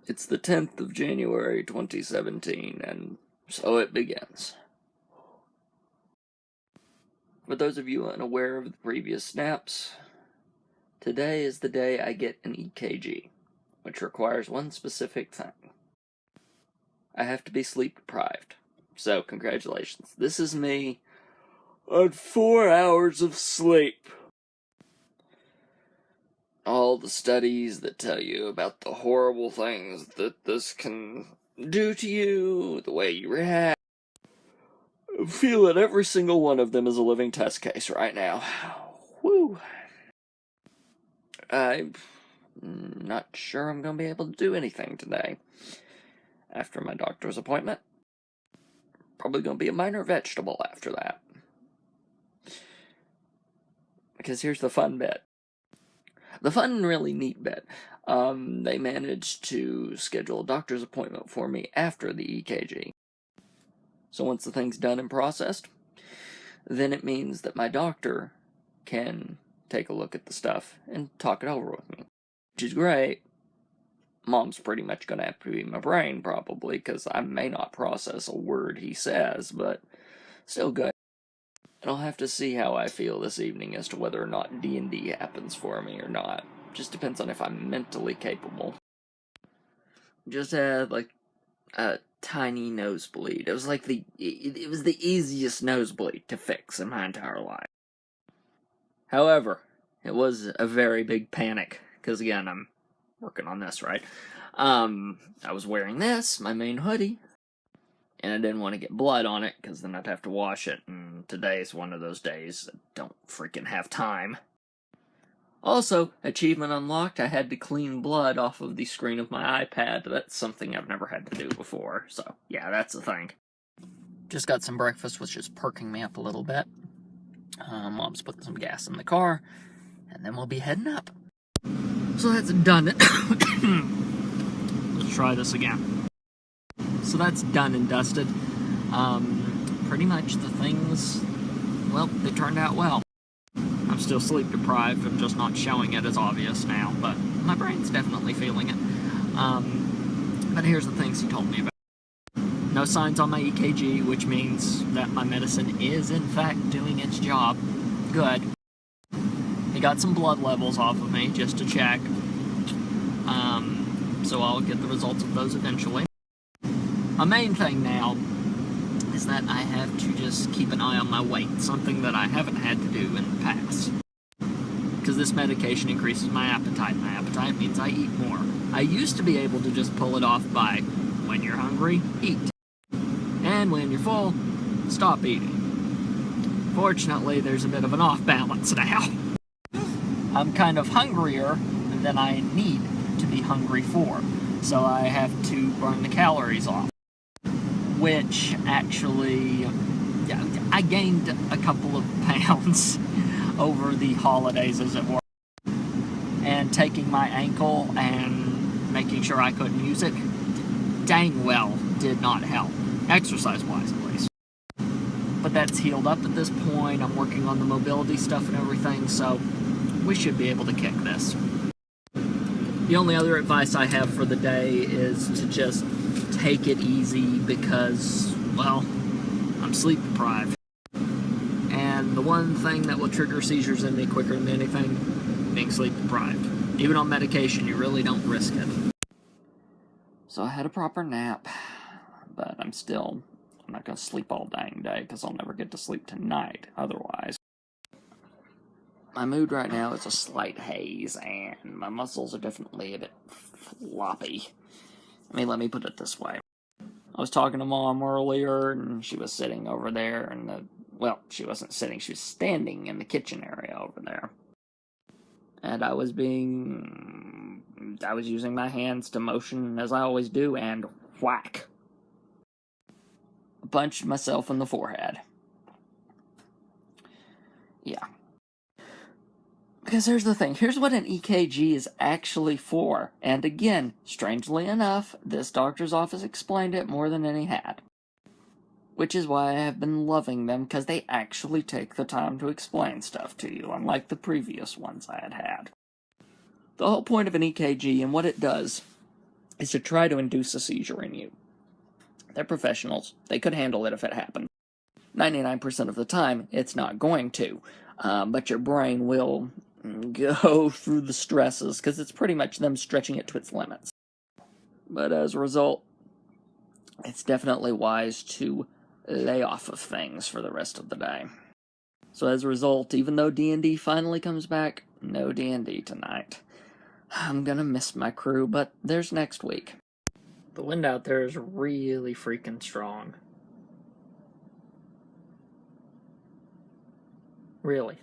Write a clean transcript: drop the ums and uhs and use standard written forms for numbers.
It's the 10th of January 2017, and so it begins. For those of you unaware of the previous snaps, today is the day I get an EKG, which requires one specific thing. I have to be sleep deprived. So, congratulations. This is me on 4 hours of sleep. All the studies that tell you about the horrible things that this can do to you, the way you react. I feel that every single one of them is a living test case right now. Woo. I'm not sure I'm going to be able to do anything today. After my doctor's appointment, probably going to be a minor vegetable after that. Because here's the fun bit. The fun and really neat bit. They managed to schedule a doctor's appointment for me after the EKG. So once the thing's done and processed, then it means that my doctor can take a look at the stuff and talk it over with me, which is great. Mom's pretty much going to have to be my brain, probably, because I may not process a word he says, but still good. And I'll have to see how I feel this evening as to whether or not D&D happens for me or not. Just depends on if I'm mentally capable. Just had, like, a tiny nosebleed. It was like it was the easiest nosebleed to fix in my entire life. However, it was a very big panic, because again, I'm working on this, right? I was wearing this, my main hoodie, and I didn't want to get blood on it, because then I'd have to wash it, and today's one of those days I don't freaking have time. Also, achievement unlocked, I had to clean blood off of the screen of my iPad. That's something I've never had to do before, so yeah, that's the thing. Just got some breakfast, which is perking me up a little bit. Mom's putting some gas in the car, and then we'll be heading up. So that's done. Let's try this again. So that's done and dusted. Pretty much the things, well, they turned out well. I'm still sleep deprived, I'm just not showing it as obvious now, but my brain's definitely feeling it. But here's the things he told me about. No signs on my EKG, which means that my medicine is in fact doing its job. Good. He got some blood levels off of me just to check. So I'll get the results of those eventually. My main thing now is that I have to just keep an eye on my weight, something that I haven't had to do in the past. Because this medication increases my appetite. My appetite means I eat more. I used to be able to just pull it off by, when you're hungry, eat. And when you're full, stop eating. Fortunately, there's a bit of an off balance now. I'm kind of hungrier than I need to be hungry for. So I have to burn the calories off. Which actually, I gained a couple of pounds over the holidays, as it were. And taking my ankle and making sure I couldn't use it, dang well did not help. Exercise-wise, at least. But that's healed up at this point. I'm working on the mobility stuff and everything, so we should be able to kick this. The only other advice I have for the day is to just take it easy because, well, I'm sleep deprived. And the one thing that will trigger seizures in me quicker than anything, being sleep deprived. Even on medication, you really don't risk it. So I had a proper nap, but I'm not going to sleep all dang day because I'll never get to sleep tonight otherwise. My mood right now is a slight haze, and my muscles are definitely a bit floppy. Let me put it this way. I was talking to Mom earlier, and she was sitting over there, and she wasn't sitting, she was standing in the kitchen area over there. And I was using my hands to motion as I always do, and whack. I punched myself in the forehead. Yeah. Because here's the thing, here's what an EKG is actually for. And again, strangely enough, this doctor's office explained it more than any had. Which is why I have been loving them, because they actually take the time to explain stuff to you, unlike the previous ones I had had. The whole point of an EKG and what it does is to try to induce a seizure in you. They're professionals. They could handle it if it happened. 99% of the time, it's not going to. But your brain will go through the stresses because it's pretty much them stretching it to its limits. But as a result, it's definitely wise to lay off of things for the rest of the day. So as a result, even though D&D finally comes back, no D&D tonight. I'm gonna miss my crew, but there's next week. The wind out there is really freaking strong. Really.